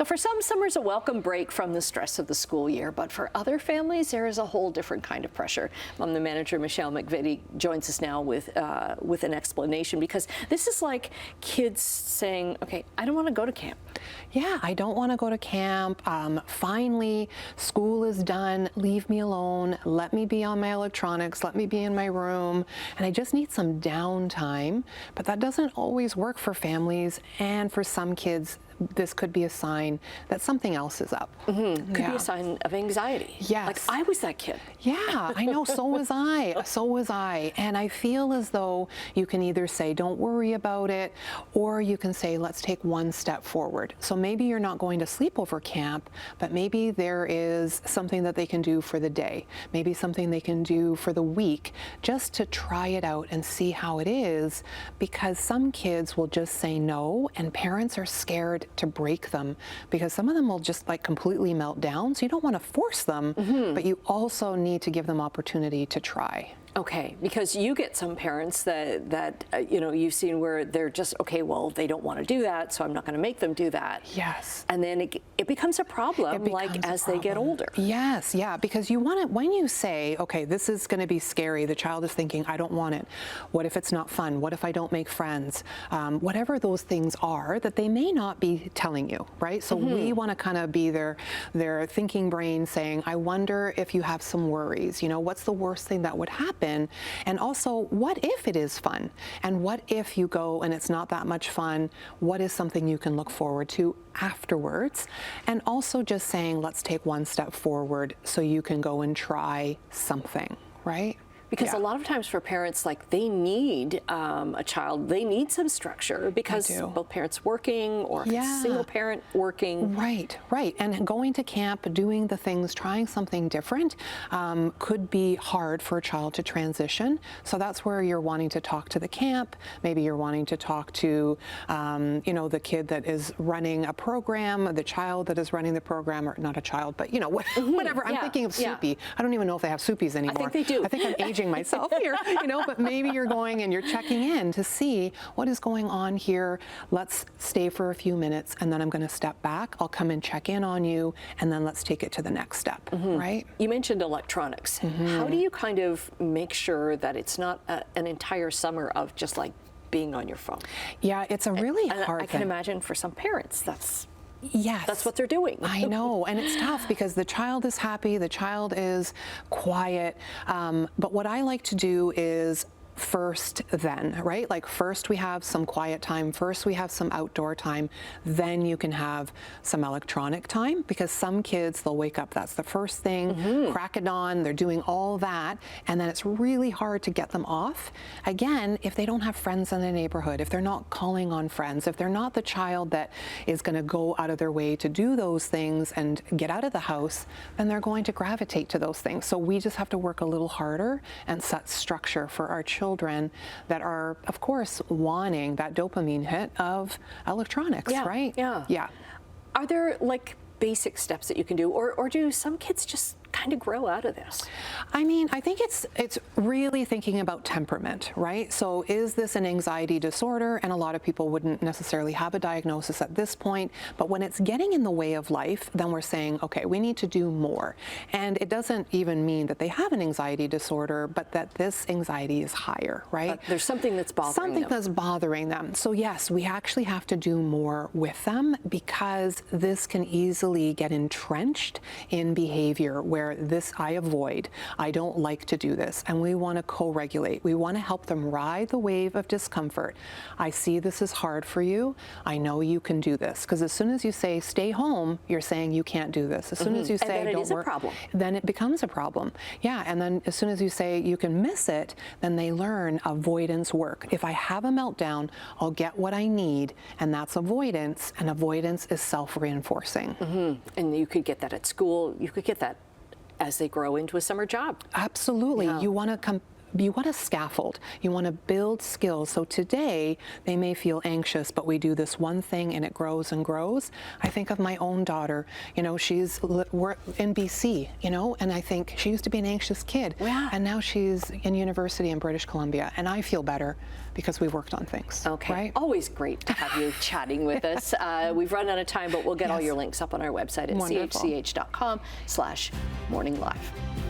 So for some, summer's a welcome break from the stress of the school year, but for other families, there is a whole different kind of pressure. Mom, the manager, Michelle McVittie, joins us now with an explanation, because this is like kids saying, okay, I don't want to go to camp. Yeah, I don't want to go to camp. Finally, school is done. Leave me alone. Let me be on my electronics. Let me be in my room. And I just need some downtime. But that doesn't always work for families. And for some kids, this could be a sign that something else is up. Could be a sign of anxiety. Yes. Like I was that kid. Yeah, I know, so was I. So was I. And I feel as though you can either say, don't worry about it, or you can say, let's take one step forward. So maybe you're not going to sleepover camp, but maybe there is something that they can do for the day, maybe something they can do for the week, just to try it out and see how it is, because some kids will just say no, and parents are scared to break them, because some of them will just like completely melt down. So you don't want to force them, but you also need to give them opportunity to try. Okay, because you get some parents that you know, you've seen where they're just, okay, well, they don't want to do that, so I'm not going to make them do that. Yes. And then it becomes a problem, like as they get older. Yes, yeah, because you want it, when you say, okay, this is going to be scary, the child is thinking, I don't want it. What if it's not fun? What if I don't make friends? Whatever those things are that they may not be telling you, right? So we want to kind of be their thinking brain saying, I wonder if you have some worries. You know, what's the worst thing that would happen? And also, what if it is fun? And what if you go and it's not that much fun? What is something you can look forward to afterwards? And also just saying, let's take one step forward so you can go and try something, right? Because a lot of times for parents, like they need a child, they need some structure because both parents working or single parent working. Right, right. And going to camp, doing the things, trying something different could be hard for a child to transition. So that's where you're wanting to talk to the camp. Maybe you're wanting to talk to, you know, the kid that is running a program, the child that is running the program, or not a child, but, you know, whatever. I'm thinking of Soupy. I don't even know if they have Soupies anymore. I think they do. I think I'm aging myself here, you know, but maybe you're going and you're checking in to see what is going on here. Let's stay for a few minutes, and then I'm going to step back. I'll come and check in on you, and then let's take it to the next step, right? You mentioned electronics. How do you kind of make sure that it's not an entire summer of just like being on your phone? Yeah, it's a really hard I can imagine for some parents that's what they're doing. I know, and it's tough because the child is happy, the child is quiet, but what I like to do is first then, right? Like first we have some quiet time, first we have some outdoor time, then you can have some electronic time, because some kids, they'll wake up, that's the first thing, crack it on, they're doing all that, and then it's really hard to get them off. Again, if they don't have friends in the neighborhood, if they're not calling on friends, if they're not the child that is going to go out of their way to do those things and get out of the house, then they're going to gravitate to those things. So we just have to work a little harder and set structure for our children that are, of course, wanting that dopamine hit of electronics, right? Yeah. Are there like basic steps that you can do, or do some kids just kind of grow out of this? I mean, I think it's really thinking about temperament, right? So is this an anxiety disorder? And a lot of people wouldn't necessarily have a diagnosis at this point, but when it's getting in the way of life, then we're saying, okay, we need to do more. And it doesn't even mean that they have an anxiety disorder, but that this anxiety is higher, right? But there's something that's bothering them. That's bothering them. So yes, we actually have to do more with them, because this can easily get entrenched in behavior where this I avoid, I don't like to do this, and we want to co-regulate. We want to help them ride the wave of discomfort. I see this is hard for you. I know you can do this. Because as soon as you say stay home, you're saying you can't do this. As soon as you say don't work, then it becomes a problem. Yeah, and then as soon as you say you can miss it, then they learn avoidance work. If I have a meltdown, I'll get what I need, and that's avoidance, and avoidance is self-reinforcing. And you could get that at school. You could get that as they grow into a summer job. Absolutely. You want to to scaffold. You want to build skills. So today they may feel anxious, but we do this one thing and it grows and grows. I think of my own daughter. You know, we're in BC. You know, and I think she used to be an anxious kid, and now she's in university in British Columbia, and I feel better because we worked on things. Okay. Right? Always great to have you chatting with us. We've run out of time, but we'll get all your links up on our website at Wonderful. chch.com/morninglive.